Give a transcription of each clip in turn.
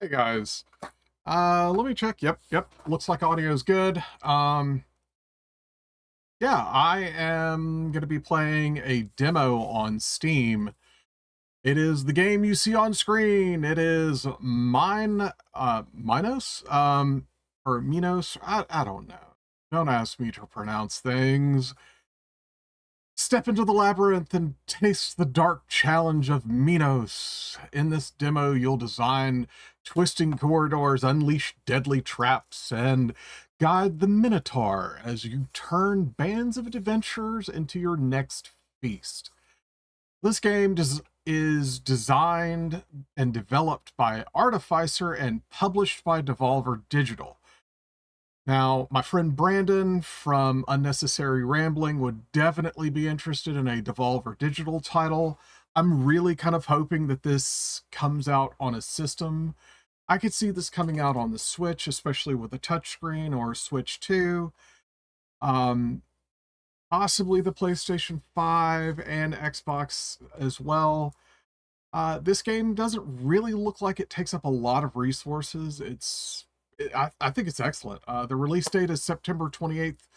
Hey guys, let me check. Yep. Looks like audio is good. Yeah, I am going to be playing a demo on Steam. It is the game you see on screen. It is Minos, or Minos. I don't know. Don't ask me to pronounce things. Step into the labyrinth and taste the dark challenge of Minos. In this demo, you'll design twisting corridors, unleash deadly traps, and guide the Minotaur as you turn bands of adventurers into your next feast. This game is designed and developed by Artificer and published by Devolver Digital. Now, my friend Brandon from Unnecessary Rambling would definitely be interested in a Devolver Digital title. I'm really kind of hoping that this comes out on a system. I could see this coming out on the Switch, especially with a touchscreen, or Switch 2. Possibly the PlayStation 5 and Xbox as well. This game doesn't really look like it takes up a lot of resources. I think it's excellent. The release date is September 28th,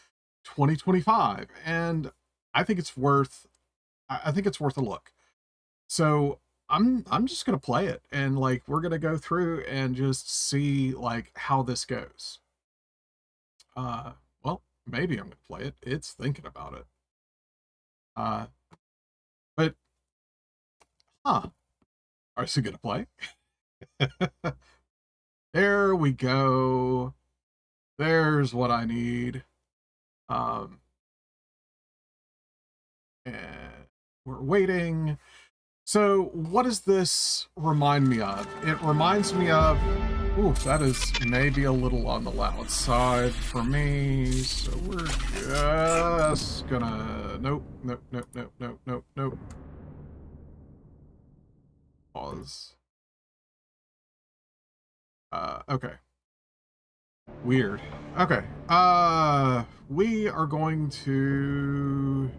2025, and I think it's worth a look. So I'm just gonna play it, and like we're gonna go through and just see like how this goes. Well, maybe I'm gonna play it. It's thinking about it. But are you gonna play? There we go. There's what I need. And we're waiting. So what does this remind me of? It reminds me of, ooh, that is maybe a little on the loud side for me. So we're just gonna, nope. Pause. Okay. Weird. Okay. We are going to...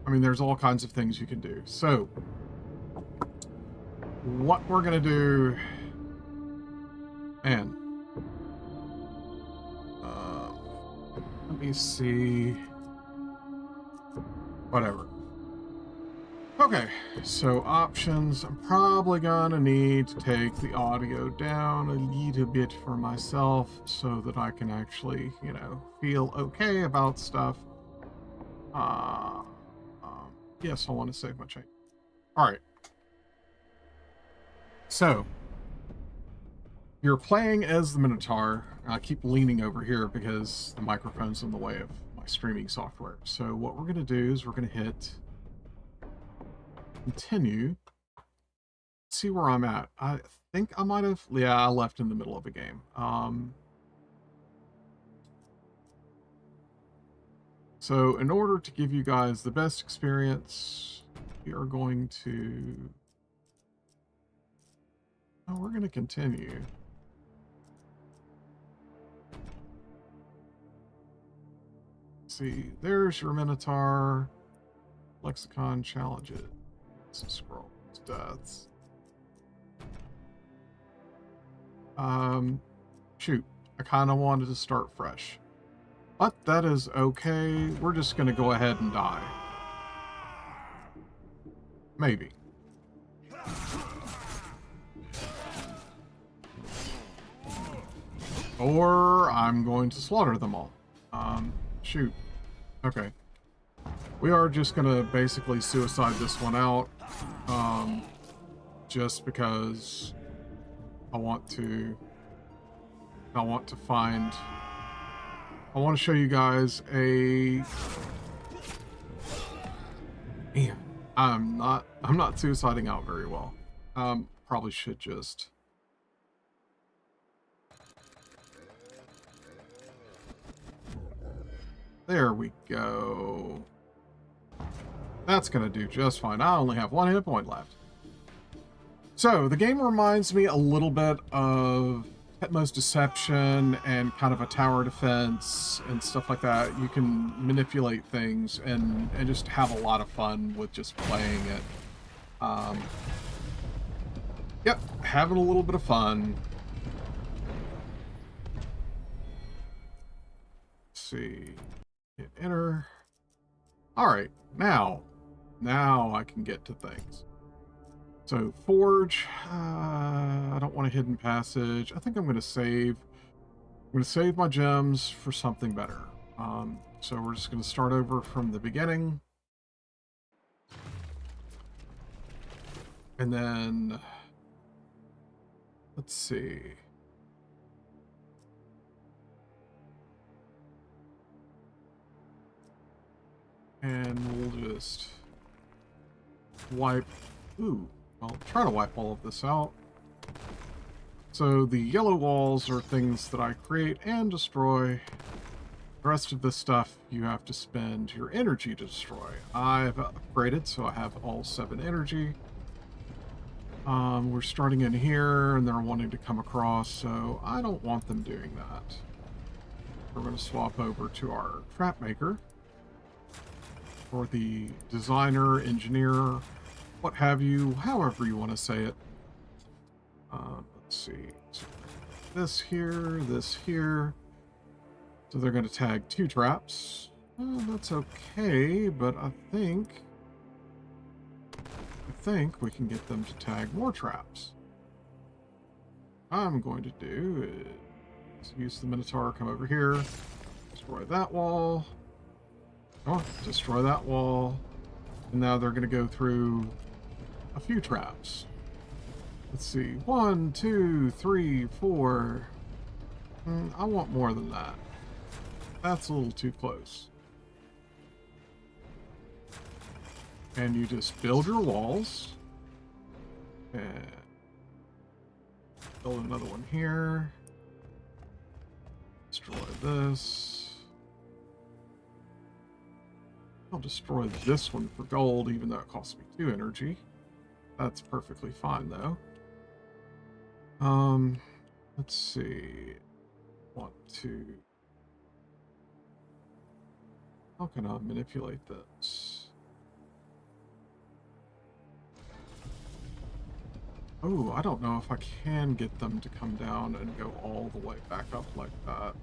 I mean, there's all kinds of things you can do. So, what we're gonna do... Man. Let me see... Whatever. Okay, so options. I'm probably gonna need to take the audio down a little bit for myself so that I can actually, you know, feel okay about stuff. Yes, I want to save my change. Alright. So, you're playing as the Minotaur. I keep leaning over here because the microphone's in the way of my streaming software. So what we're gonna do is we're gonna hit continue. Let's see where I'm at. I think I might have, yeah, I left in the middle of a game. So in order to give you guys the best experience, we are going to, oh, we're going to continue. Let's see, there's your Minotaur. Lexicon challenges. Scrolls, deaths. Shoot, I kind of wanted to start fresh, but that is okay. We're just gonna go ahead and die. Maybe. Or I'm going to slaughter them all. Shoot. Okay. We are just gonna basically suicide this one out, just because I want to show you guys a, man, I'm not suiciding out very well. Probably should just, there we go. That's gonna do just fine. I only have one hit point left. So, the game reminds me a little bit of Hitmo's Deception and kind of a tower defense and stuff like that. You can manipulate things and just have a lot of fun with just playing it. Yep, having a little bit of fun. Let's see. Hit enter. Alright, now I can get to things. So, forge. I don't want a hidden passage. I think I'm going to save. I'm going to save my gems for something better. So we're just going to start over from the beginning. And then, let's see. And we'll just wipe. Ooh, well, try to wipe all of this out. So the yellow walls are things that I create and destroy. The rest of this stuff you have to spend your energy to destroy. I've upgraded, so I have all 7 energy. We're starting in here, and they're wanting to come across, so I don't want them doing that. We're going to swap over to our trap maker, or the designer, engineer, what have you, however you want to say it. Let's see. So this here. So they're going to tag 2 traps. That's okay, but I think we can get them to tag more traps. What I'm going to do is use the Minotaur, come over here, destroy that wall. Oh, destroy that wall. And now they're going to go through a few traps. Let's see. 1, 2, 3, 4. I want more than that. That's a little too close. And you just build your walls. And build another one here. Destroy this. I'll destroy this one for gold, even though it costs me 2 energy. That's perfectly fine, though. Let's see. 1, 2. How can I manipulate this? Oh, I don't know if I can get them to come down and go all the way back up like that.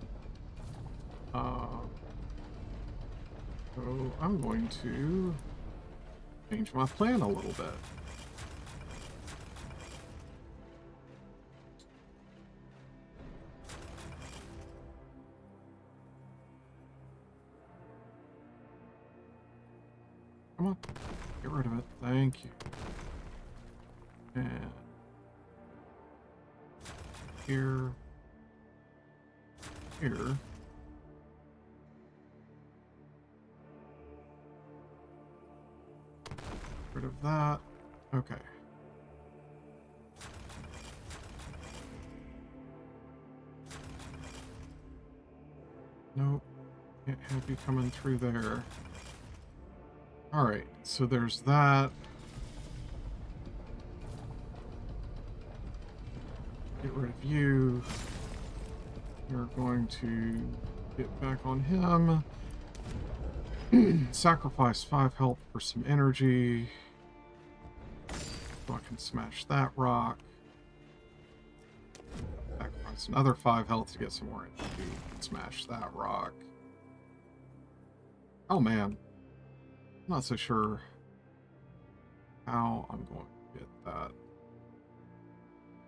So I'm going to change my plan a little bit. Come on, get rid of it. Thank you. And here. Rid of that. Okay. Nope. Can't have you coming through there. Alright, so there's that. Get rid of you. You're going to get back on him. Sacrifice 5 health for some energy. So I can smash that rock. Sacrifice another 5 health to get some more energy. Smash that rock. Oh man. I'm not so sure how I'm going to get that.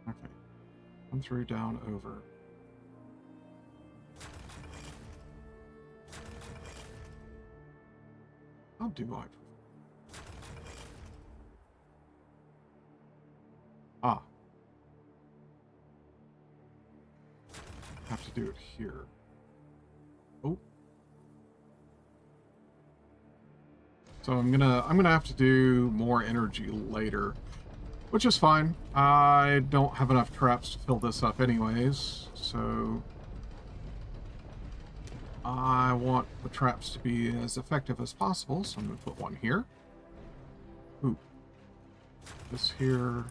Okay. Come through, down, over. How do I? Ah. Have to do it here. Oh. So I'm gonna have to do more energy later, which is fine. I don't have enough traps to fill this up anyways, so I want the traps to be as effective as possible, so I'm going to put one here. Ooh. This here.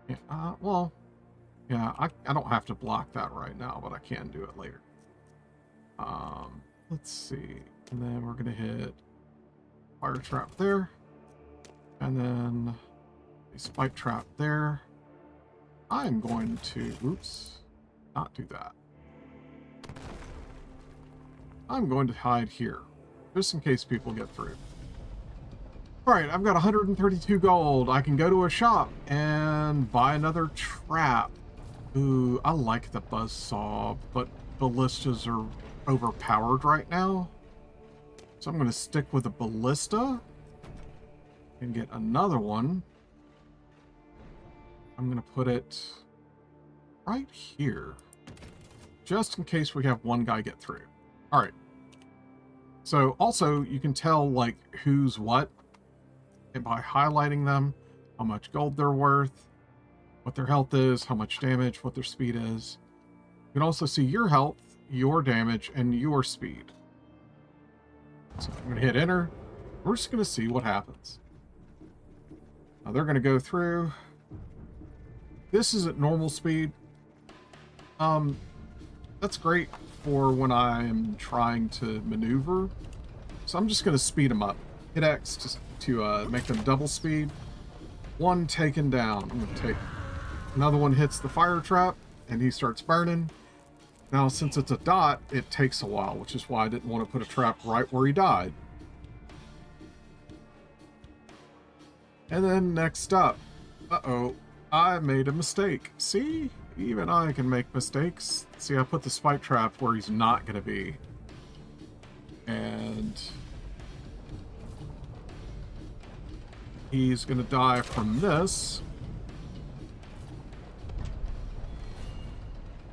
Yeah, well, yeah, I don't have to block that right now, but I can do it later. Let's see. And then we're going to hit fire trap there. And then a spike trap there. I'm going to, oops, not do that. I'm going to hide here, just in case people get through. Alright, I've got 132 gold. I can go to a shop and buy another trap. Ooh, I like the buzzsaw, but ballistas are overpowered right now. So I'm going to stick with a ballista and get another one. I'm going to put it right here, just in case we have one guy get through. All right. So also you can tell like who's what and by highlighting them, how much gold they're worth, what their health is, how much damage, what their speed is. You can also see your health, your damage, and your speed. So I'm going to hit enter. We're just going to see what happens. Now they're going to go through. This is at normal speed. That's great for when I'm trying to maneuver. So I'm just going to speed them up. Hit X to make them double speed. One taken down. I'm going to take another one, hits the fire trap, and he starts burning. Now, since it's a dot, it takes a while, which is why I didn't want to put a trap right where he died. And then next up, uh-oh, I made a mistake. See? Even I can make mistakes. See, I put the spike trap where he's not going to be. And he's going to die from this.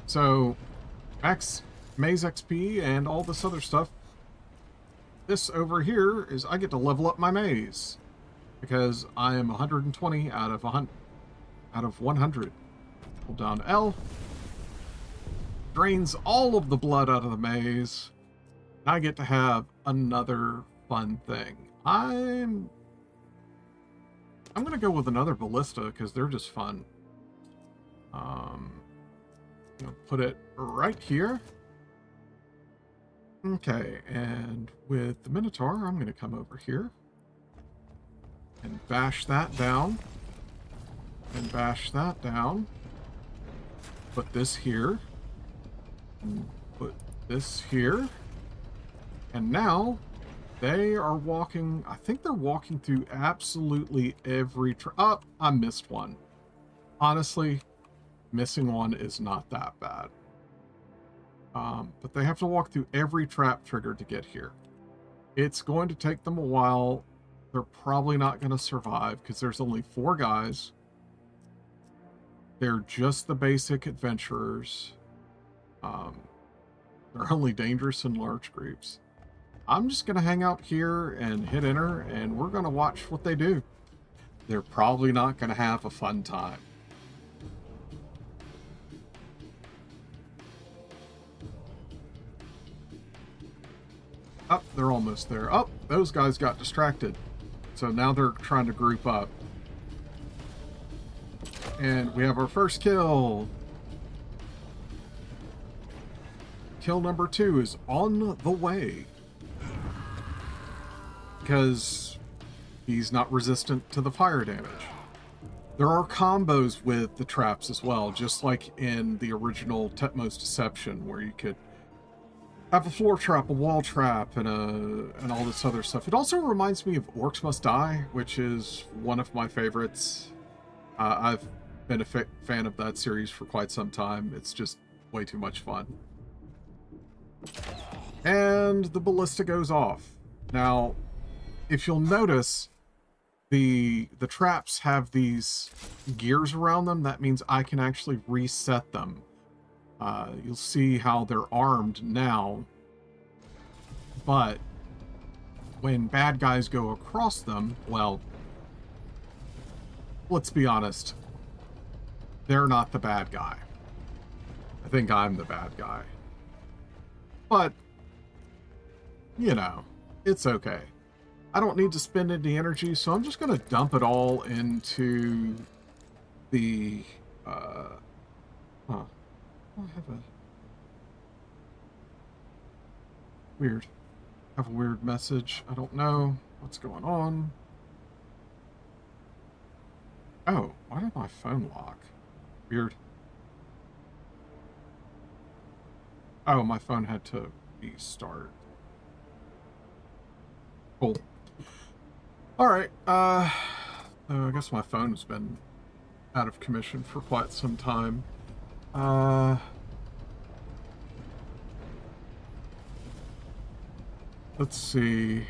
So, max maze XP and all this other stuff. This over here is I get to level up my maze. Because I am 120 out of 100. Hold down L. Drains all of the blood out of the maze. And I get to have another fun thing. I'm going to go with another ballista because they're just fun. I'm going to put it right here. Okay, and with the Minotaur, I'm going to come over here. And bash that down. And bash that down. Put this here. And put this here. And now they are walking. I think they're walking through absolutely every oh, I missed one. Honestly, missing one is not that bad. But they have to walk through every trap trigger to get here. It's going to take them a while. They're probably not going to survive because there's only 4 guys. They're just the basic adventurers. They're only dangerous in large groups. I'm just going to hang out here and hit enter, and we're going to watch what they do. They're probably not going to have a fun time. Oh, they're almost there. Oh, those guys got distracted. So now they're trying to group up. And we have our first kill. Kill number 2 is on the way. Because he's not resistant to the fire damage. There are combos with the traps as well, just like in the original Tetmos Deception, where you could have a floor trap, a wall trap, and all this other stuff. It also reminds me of Orcs Must Die, which is one of my favorites. I've been a fan of that series for quite some time. It's just way too much fun. And the ballista goes off. Now, if you'll notice, the traps have these gears around them. That means I can actually reset them. You'll see how they're armed now, but when bad guys go across them, well, let's be honest, they're not the bad guy. I think I'm the bad guy. But, you know, it's okay. I don't need to spend any energy, so I'm just going to dump it all into the, I have a weird message. I don't know. What's going on? Oh, why did my phone lock? Weird. Oh, my phone had to restart. Cool. Alright, I guess my phone's been out of commission for quite some time. Let's see.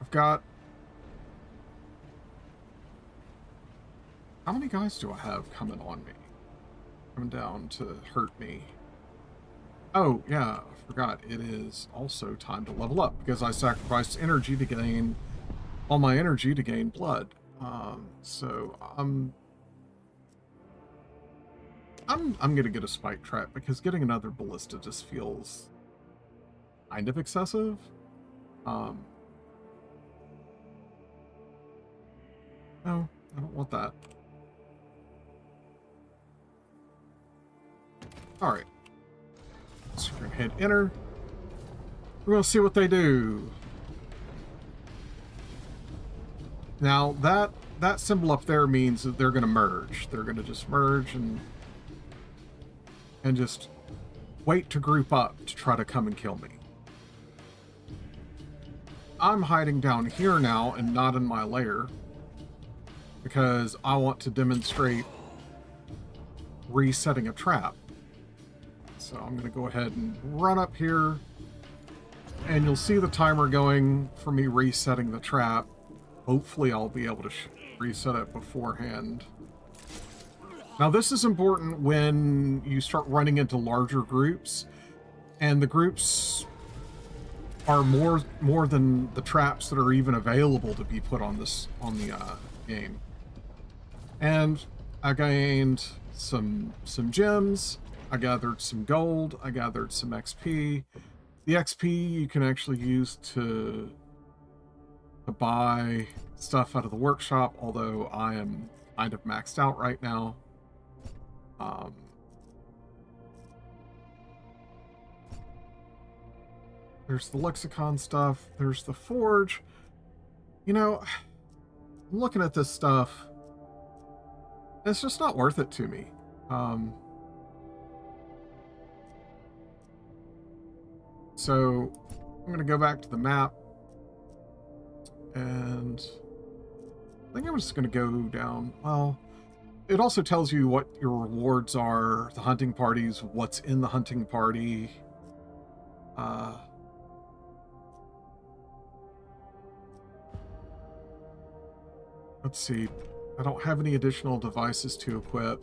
I've got... How many guys do I have coming on me? Coming down to hurt me. Oh, yeah, I forgot. It is also time to level up, because I sacrificed energy to gain... all my energy to gain blood. So I'm gonna get a spike trap, because getting another ballista just feels kind of excessive. No, I don't want that. Alright. So we're gonna hit enter. We're gonna see what they do. Now that symbol up there means that they're gonna merge. They're gonna just merge and just wait to group up to try to come and kill me. I'm hiding down here now and not in my lair because I want to demonstrate resetting a trap. So I'm going to go ahead and run up here, and you'll see the timer going for me resetting the trap. Hopefully I'll be able to reset it beforehand. Now this is important when you start running into larger groups, and the groups are more than the traps that are even available to be put on the game. And I gained some gems, I gathered some gold, I gathered some XP. The XP you can actually use to buy stuff out of the workshop, although I am kind of maxed out right now. There's the lexicon stuff, there's the forge. You know, I'm looking at this stuff, it's just not worth it to me. So I'm going to go back to the map, and I think I'm just going to go down. Well, it also tells you what your rewards are, the hunting parties, what's in the hunting party. Let's see. I don't have any additional devices to equip.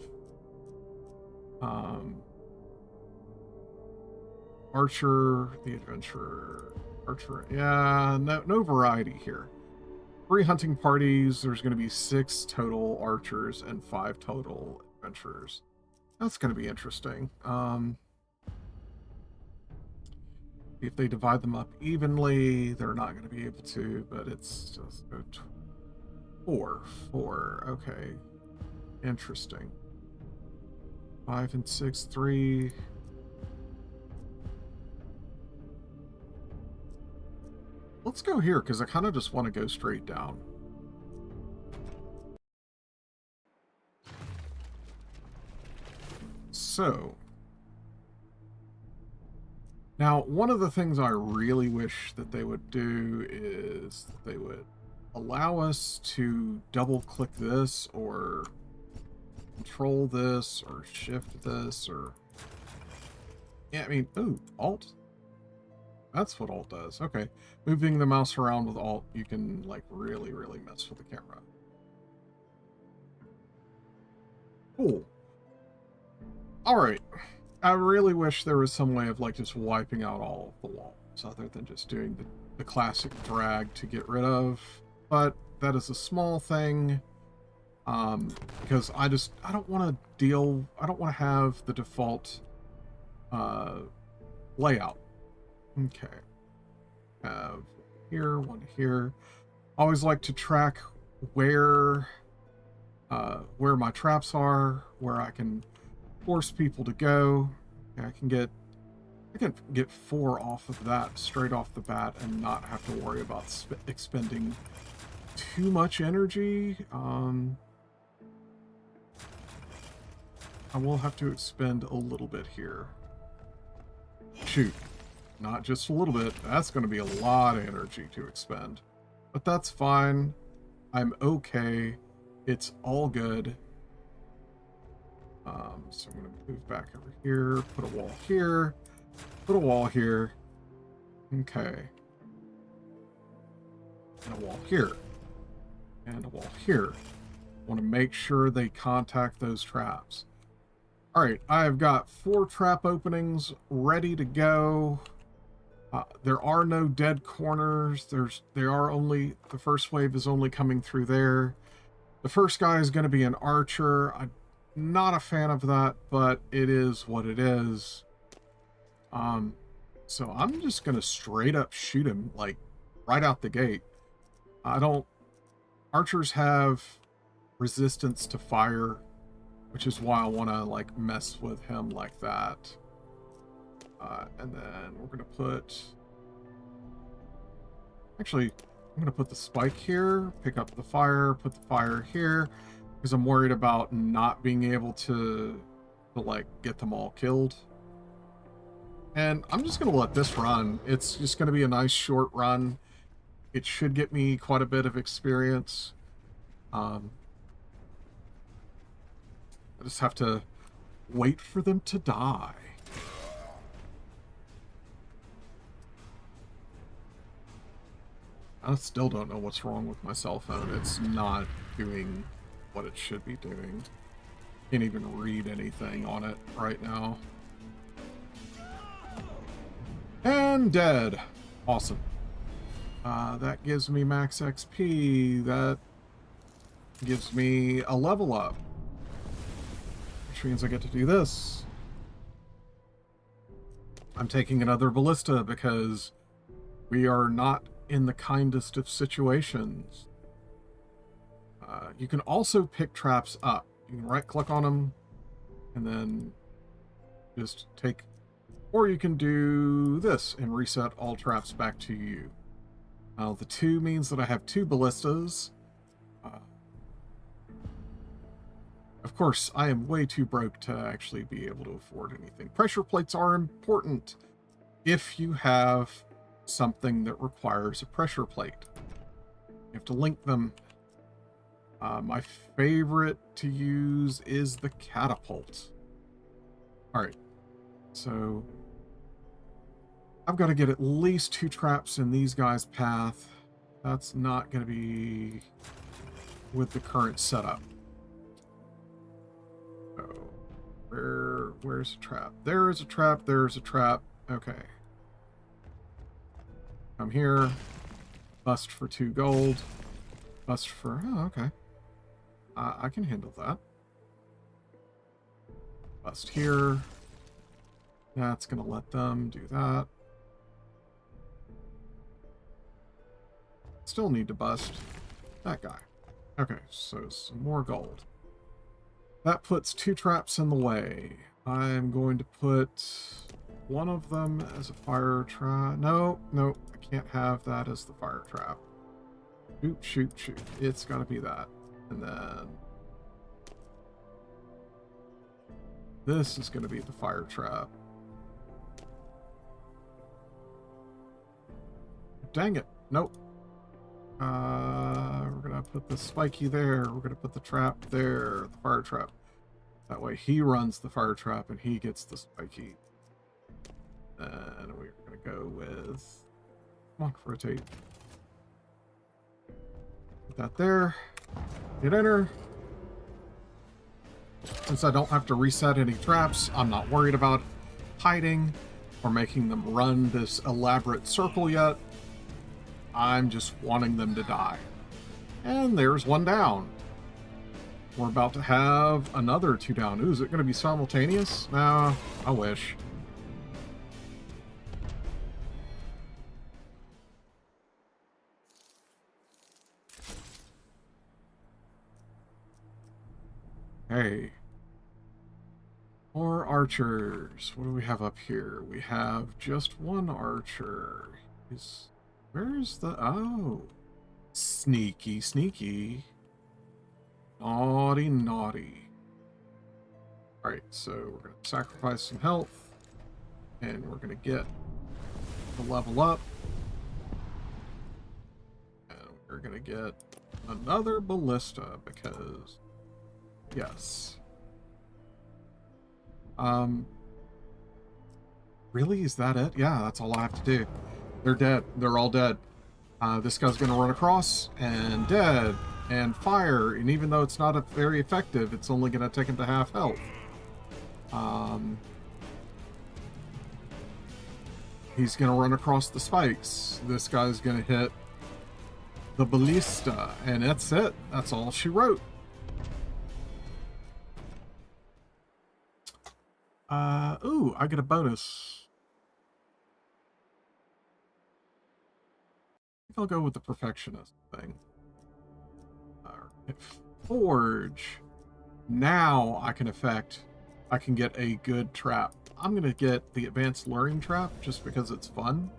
Archer, the adventurer, archer. Yeah, no variety here. 3 hunting parties. There's going to be 6 total archers and 5 total adventurers. That's going to be interesting. If they divide them up evenly, they're not going to be able to, but it's just 4. Okay. Interesting. 5 and 6, 3. Let's go here, because I kind of just want to go straight down. So, now one of the things I really wish that they would do is that they would allow us to double click this, or control this, or shift this, or... Yeah, I mean, ooh, Alt? That's what Alt does. Okay. Moving the mouse around with Alt, you can, like, really, really mess with the camera. Cool. Alright. I really wish there was some way of, like, just wiping out all of the walls, other than just doing the classic drag to get rid of. But that is a small thing. Because I don't want to have the default layout. Okay. Have here, one here. Always like to track where my traps are, where I can force people to go. I can get I can get 4 off of that straight off the bat and not have to worry about expending too much energy. I will have to expend a little bit here. Shoot. Not just a little bit. That's going to be a lot of energy to expend. But that's fine. I'm okay. It's all good. So I'm going to move back over here, put a wall here, put a wall here. Okay. And a wall here. And a wall here. Want to make sure they contact those traps. Alright, I've got 4 trap openings ready to go. There are no dead corners. The first wave is only coming through there. The first guy is going to be an archer. I'm not a fan of that, but it is what it is. So I'm just going to straight up shoot him, like, right out the gate. Archers have resistance to fire, which is why I want to, like, mess with him like that. And then we're going to put... Actually, I'm going to put the spike here, pick up the fire, put the fire here, because I'm worried about not being able to like, get them all killed. And I'm just going to let this run. It's just going to be a nice short run. It should get me quite a bit of experience. I just have to wait for them to die. I still don't know what's wrong with my cell phone. It's not doing what it should be doing. Can't even read anything on it right now. And dead. Awesome. That gives me max XP. That gives me a level up. Which means I get to do this. I'm taking another ballista because we are not in the kindest of situations. You can also pick traps up. You can right-click on them and then just take... Or you can do this and reset all traps back to you. Now, the 2 means that I have 2 ballistas. Of course, I am way too broke to actually be able to afford anything. Pressure plates are important if you have something that requires a pressure plate. You have to link them. My favorite to use is the catapult. Alright, so I've got to get at least 2 traps in these guys' path. That's not going to be with the current setup. So, where's a trap? There is a trap, there's a trap. Okay. Come here. Bust for 2 gold. Bust for... Oh, okay. I can handle that. Bust here. That's going to let them do that. Still need to bust that guy. Okay, so some more gold. That puts 2 traps in the way. I'm going to put one of them as a fire trap. No, I can't have that as the fire trap. Shoot. It's got to be that. And then this is going to be the fire trap. Dang it. Nope. We're going to put the spiky there. We're going to put the trap there, the fire trap. That way he runs the fire trap and he gets the spiky. And we're going to go with... Come on, rotate. Put that there. Hit enter. Since I don't have to reset any traps, I'm not worried about hiding or making them run this elaborate circle yet. I'm just wanting them to die. And there's 1 down. We're about to have another 2 down. Ooh, is it going to be simultaneous? No, I wish. Hey. More archers. What do we have up here? We have just one archer. Where's the... Oh. Sneaky, sneaky. Naughty, naughty. Alright, so we're going to sacrifice some health. And we're going to get the level up. And we're going to get another ballista because... Yes. Really? Is that it? Yeah, that's all I have to do. They're dead. They're all dead. This guy's going to run across and dead and fire. And even though it's not very effective, it's only going to take him to half health. He's going to run across the spikes. This guy's going to hit the ballista. And that's it. That's all she wrote. Ooh, I get a bonus. I think I'll go with the perfectionist thing. Forge. Now I can get a good trap. I'm gonna get the advanced luring trap just because it's fun.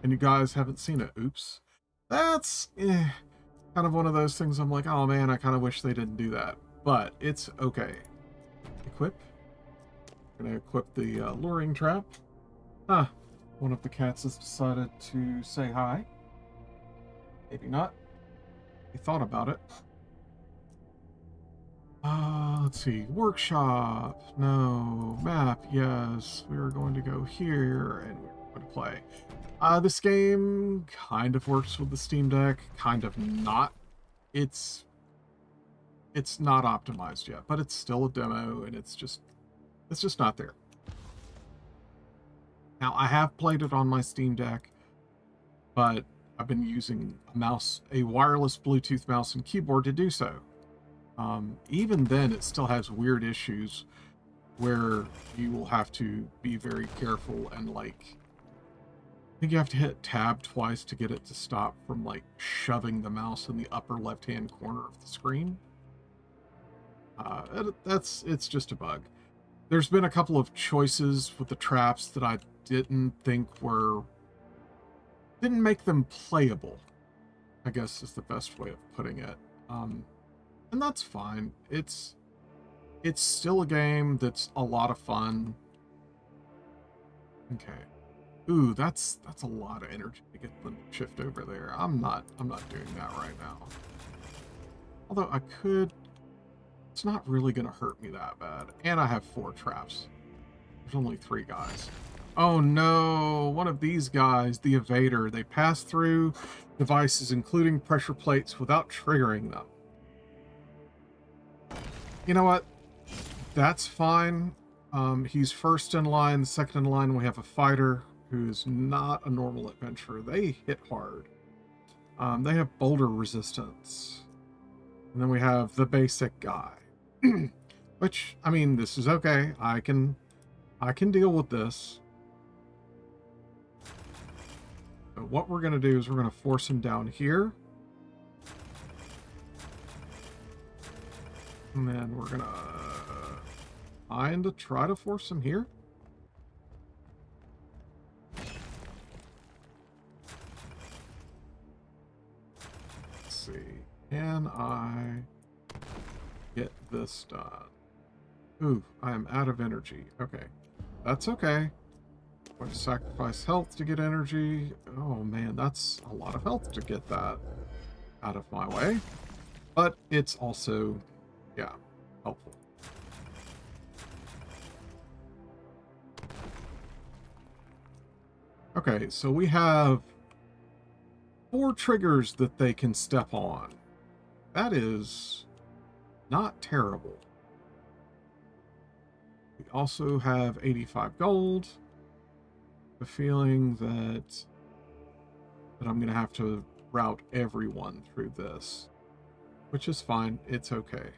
And you guys haven't seen it. Oops. That's kind of one of those things I'm like, oh man, I kind of wish they didn't do that. But it's okay. Equip. Gonna equip the luring trap. Ah, one of the cats has decided to say hi. Maybe not. He thought about it. Let's see. Workshop. No. Map. Yes. We are going to go here and we're going to play. This game kind of works with the Steam Deck. Kind of not. It's not optimized yet, but it's still a demo and it's just not there. Now, I have played it on my Steam Deck, but I've been using a wireless Bluetooth mouse and keyboard to do so. Even then, it still has weird issues where you will have to be very careful and, like, I think you have to hit tab twice to get it to stop from, like, shoving the mouse in the upper left-hand corner of the screen. It's just a bug. There's been a couple of choices with the traps that I didn't make them playable, I guess is the best way of putting it. And that's fine. It's still a game that's a lot of fun. Okay. Ooh, that's a lot of energy to get them to shift over there. I'm not doing that right now. Although I could. It's not really going to hurt me that bad. And I have 4 traps. There's only 3 guys. Oh no, one of these guys, the Evader, they pass through devices including pressure plates without triggering them. You know what? That's fine. He's first in line. Second in line, we have a fighter who's not a normal adventurer. They hit hard. They have boulder resistance. And then we have the basic guy. Which, I mean, this is okay. I can deal with this. So what we're going to do is we're going to force him down here. And then we're going to try to force him here. Let's see. Can I get this done? Ooh, I am out of energy. Okay. That's okay. I'm going to sacrifice health to get energy. Oh man, that's a lot of health to get that out of my way. But it's also, yeah, helpful. Okay, so we have 4 triggers that they can step on. That is not terrible. We also have 85 gold. The feeling that I'm going to have to route everyone through this, which is fine. It's okay.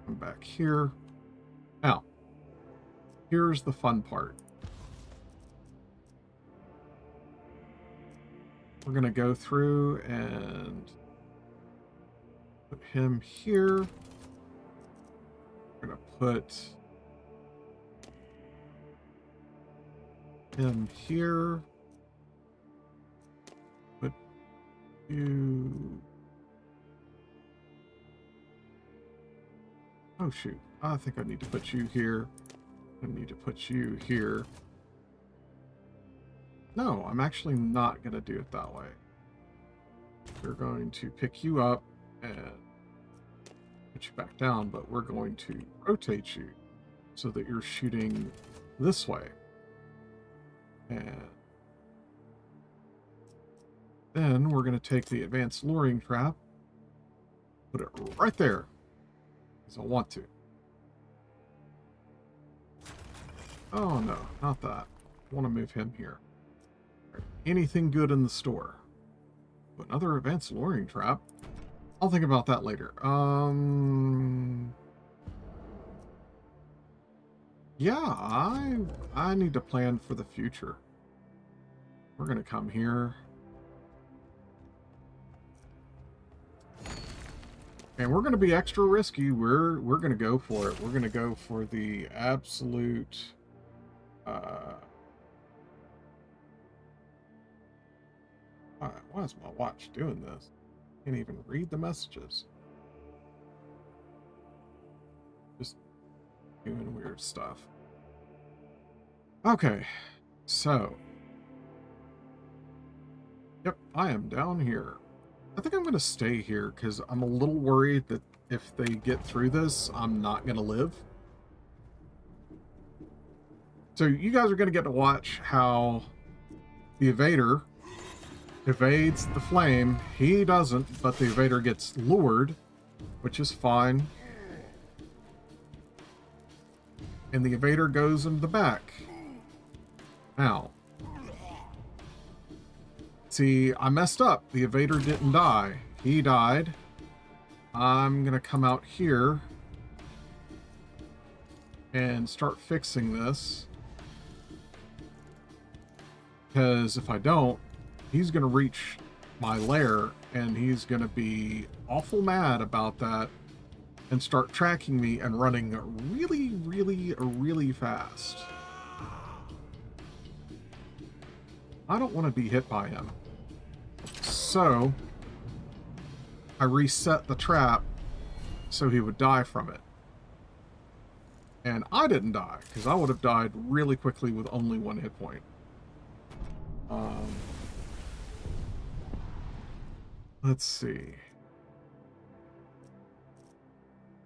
Come back here. Now, here's the fun part. We're going to go through and put him here. We're gonna put him here. Put you. Oh shoot! I think I need to put you here. I need to put you here. No, I'm actually not gonna do it that way. We're going to pick you up and put you back down, but we're going to rotate you so that you're shooting this way. And then we're going to take the advanced luring trap, put it right there, because I want to. Oh no, not that. I want to move him here. Anything good in the store? Another advanced luring trap. I'll think about that later. Yeah, I need to plan for the future. We're gonna come here. And we're gonna be extra risky. We're gonna go for it. We're gonna go for the absolute why is my watch doing this? Can't even read the messages. Just doing weird stuff. Okay, so. Yep, I am down here. I think I'm going to stay here because I'm a little worried that if they get through this, I'm not going to live. So you guys are going to get to watch how the evader evades the flame. He doesn't, but the evader gets lured, which is fine. And the evader goes into the back. Now, see, I messed up. The evader didn't die. He died. I'm going to come out here and start fixing this. Because if I don't, he's going to reach my lair, and he's going to be awful mad about that and start tracking me and running really, really, really fast. I don't want to be hit by him. So, I reset the trap so he would die from it. And I didn't die, because I would have died really quickly with only one hit point. Let's see.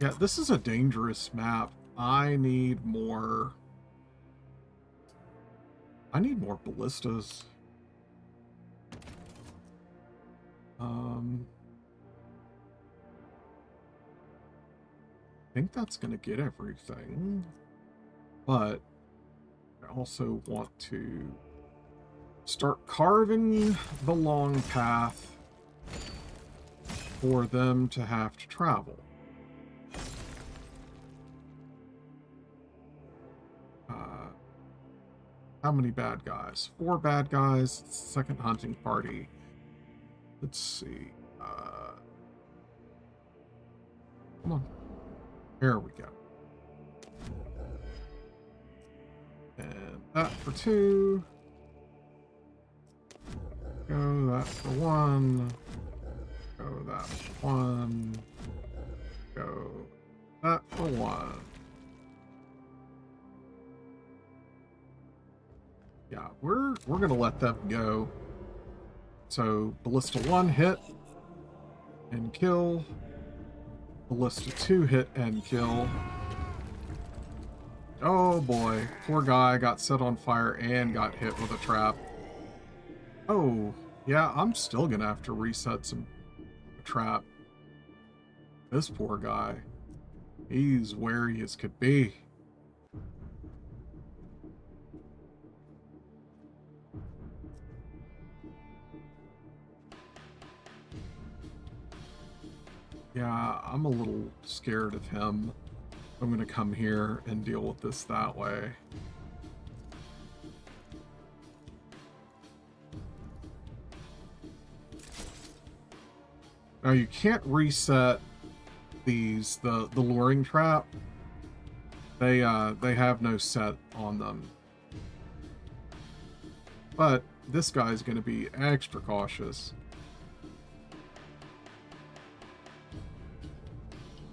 Yeah, this is a dangerous map. I need more ballistas. I think that's going to get everything. But I also want to start carving the long path for them to have to travel. How many bad guys? 4 bad guys. Second hunting party. Let's see. Come on. There we go. And that for 2. Go that for 1. Go that for 1. Go that for 1. Yeah, we're gonna let them go. So Ballista 1 hit and kill. Ballista 2 hit and kill. Oh boy, poor guy got set on fire and got hit with a trap. Oh, yeah, I'm still gonna have to reset some trap. This poor guy, he's wary as could be. Yeah, I'm a little scared of him. I'm going to come here and deal with this that way. Now you can't reset the luring trap They have no set on them. But this guy's going to be extra cautious.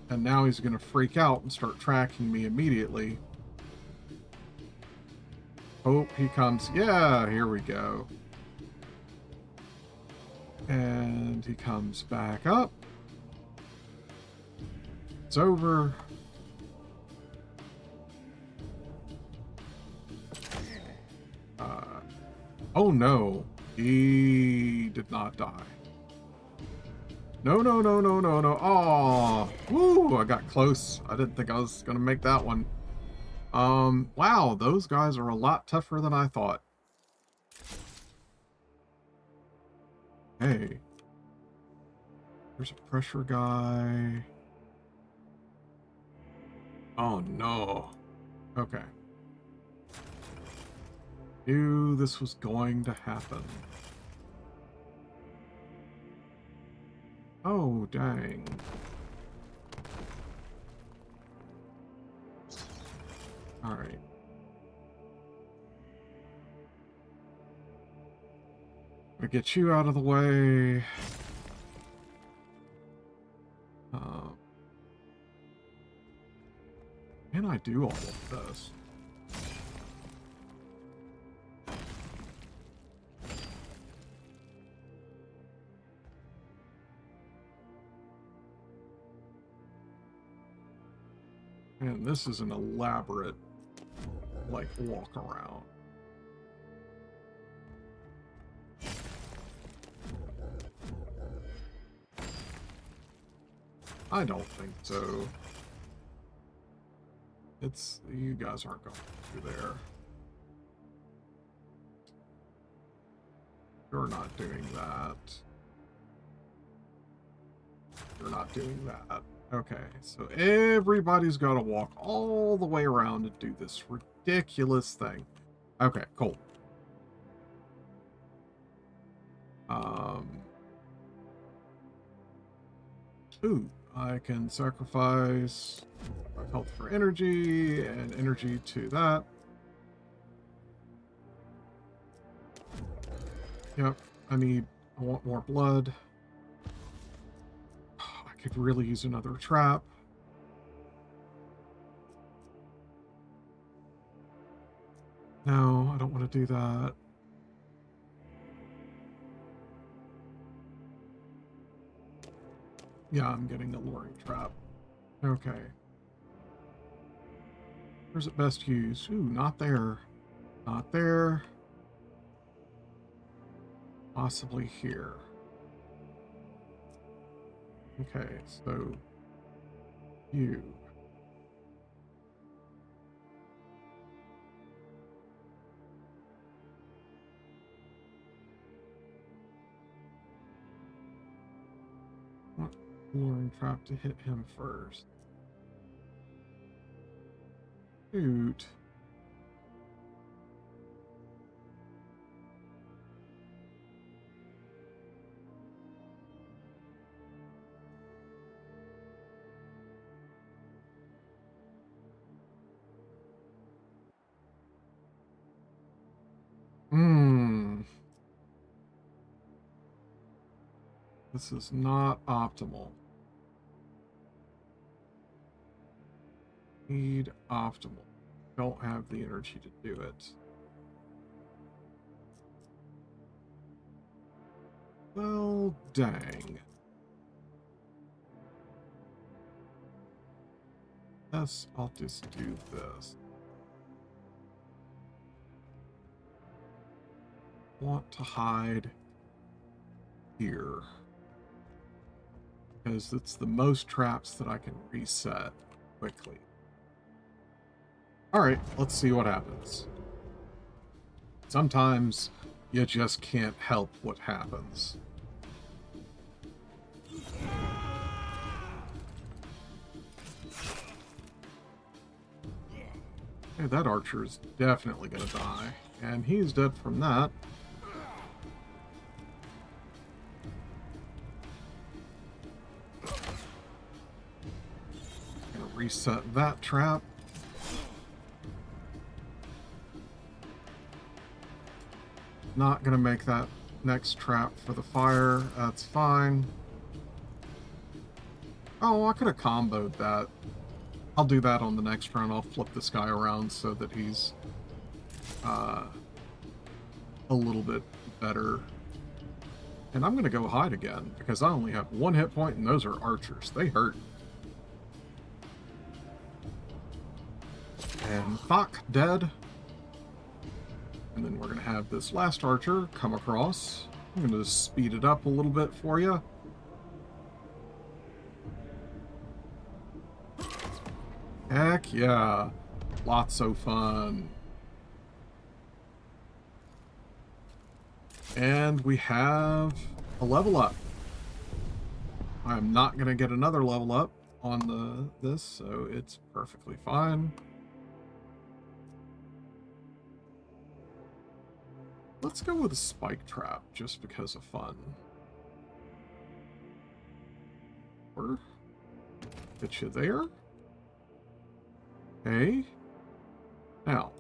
And now he's going to freak out and start tracking me immediately. Oh, he comes. Yeah, here we go. And he comes back up. It's over. Oh no, he did not die. No, no, no, no, no, no. Oh, woo, I got close. I didn't think I was going to make that one. Wow, those guys are a lot tougher than I thought. Hey, there's a pressure guy. Oh no. Okay. Knew this was going to happen. Oh, dang. All right. I'll get you out of the way. Can I do all of this? And this is an elaborate, like, walk around. I don't think so. You guys aren't going through there. You're not doing that. You're not doing that. Okay, so everybody's got to walk all the way around to do this ridiculous thing. Okay, cool. Ooh, I can sacrifice my health for energy and energy to that. Yep, I want more blood. I could really use another trap. No, I don't want to do that. Yeah, I'm getting a luring trap. Okay. Where's it best used? Ooh, not there. Not there. Possibly here. Okay, so you. Luring trap to hit him first. Shoot. This is not optimal. Need optimal. Don't have the energy to do it. Well, dang. Yes, I'll just do this. Want to hide here. Because it's the most traps that I can reset quickly. Alright, let's see what happens. Sometimes you just can't help what happens. Hey, that archer is definitely going to die. And he's dead from that. Gonna reset that trap. Not gonna make that next trap for the fire. That's fine. Oh, I could have comboed that. I'll do that on the next round. I'll flip this guy around so that he's a little bit better. And I'm going to go hide again, because I only have 1 hit point, and those are archers. They hurt. And fuck, dead. And then we're going to have this last archer come across. I'm going to speed it up a little bit for you. Heck yeah. Lots of fun. And we have a level up. I'm not going to get another level up on this, so it's perfectly fine. Let's go with a spike trap, just because of fun. Or get you there. Okay. Now,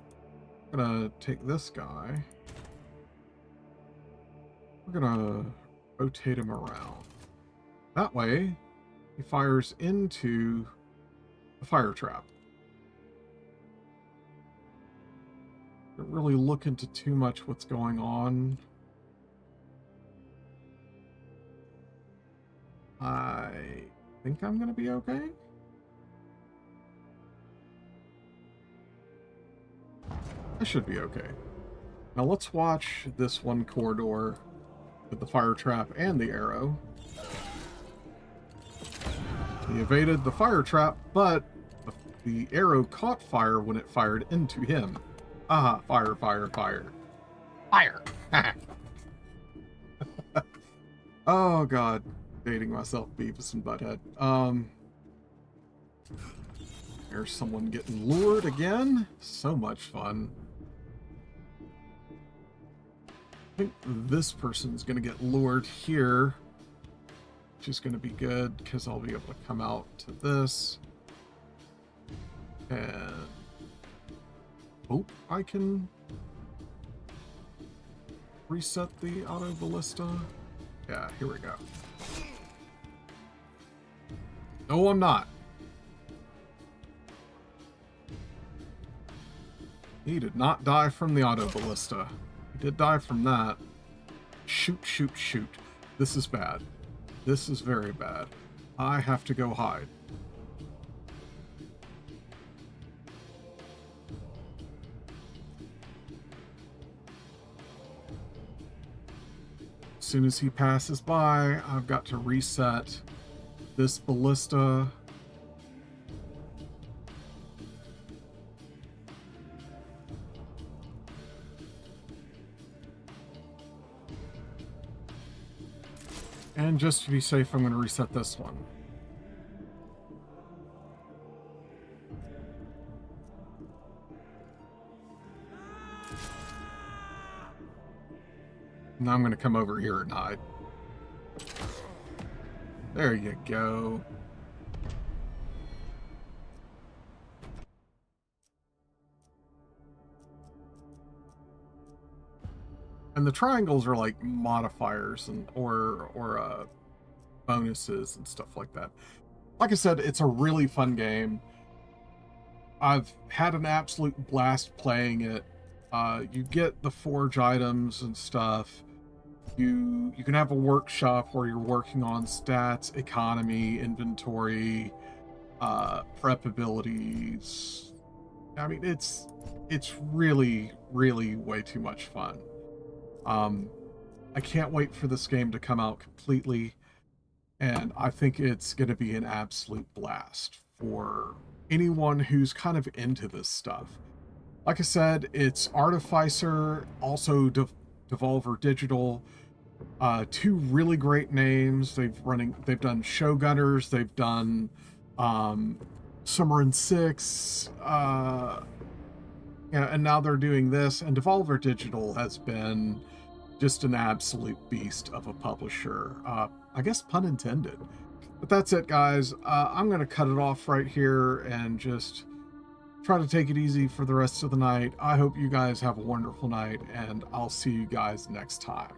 I'm gonna take this guy. We're gonna rotate him around. That way, he fires into the fire trap. Don't really look into too much what's going on. I think I'm gonna be okay. I should be okay. Now let's watch this one corridor with the fire trap and the arrow. He evaded the fire trap, but the arrow caught fire when it fired into him. Aha, fire, fire, fire. Fire! Oh god, dating myself, Beavis and Butthead. There's someone getting lured again. So much fun. I think this person's gonna get lured here, which is gonna be good because I'll be able to come out to this. And hope I can reset the auto ballista. Yeah, here we go. No, I'm not. He did not die from the auto ballista. He did die from that. Shoot, shoot, shoot. This is bad. This is very bad. I have to go hide. As soon as he passes by, I've got to reset this ballista. And just to be safe, I'm going to reset this one. Now I'm going to come over here and hide. There you go. And the triangles are like modifiers and or bonuses and stuff like that. Like I said, it's a really fun game. I've had an absolute blast playing it. You get the forge items and stuff. You can have a workshop where you're working on stats, economy, inventory, prep abilities. I mean, it's really, really way too much fun. I can't wait for this game to come out completely, and I think it's going to be an absolute blast for anyone who's kind of into this stuff. Like I said, it's Artificer, also Devolver Digital, two really great names. They've done Showgunners, they've done Summer in 6, yeah, and now they're doing this, and Devolver Digital has been just an absolute beast of a publisher. I guess pun intended. But that's it, guys. I'm going to cut it off right here and just try to take it easy for the rest of the night. I hope you guys have a wonderful night, and I'll see you guys next time.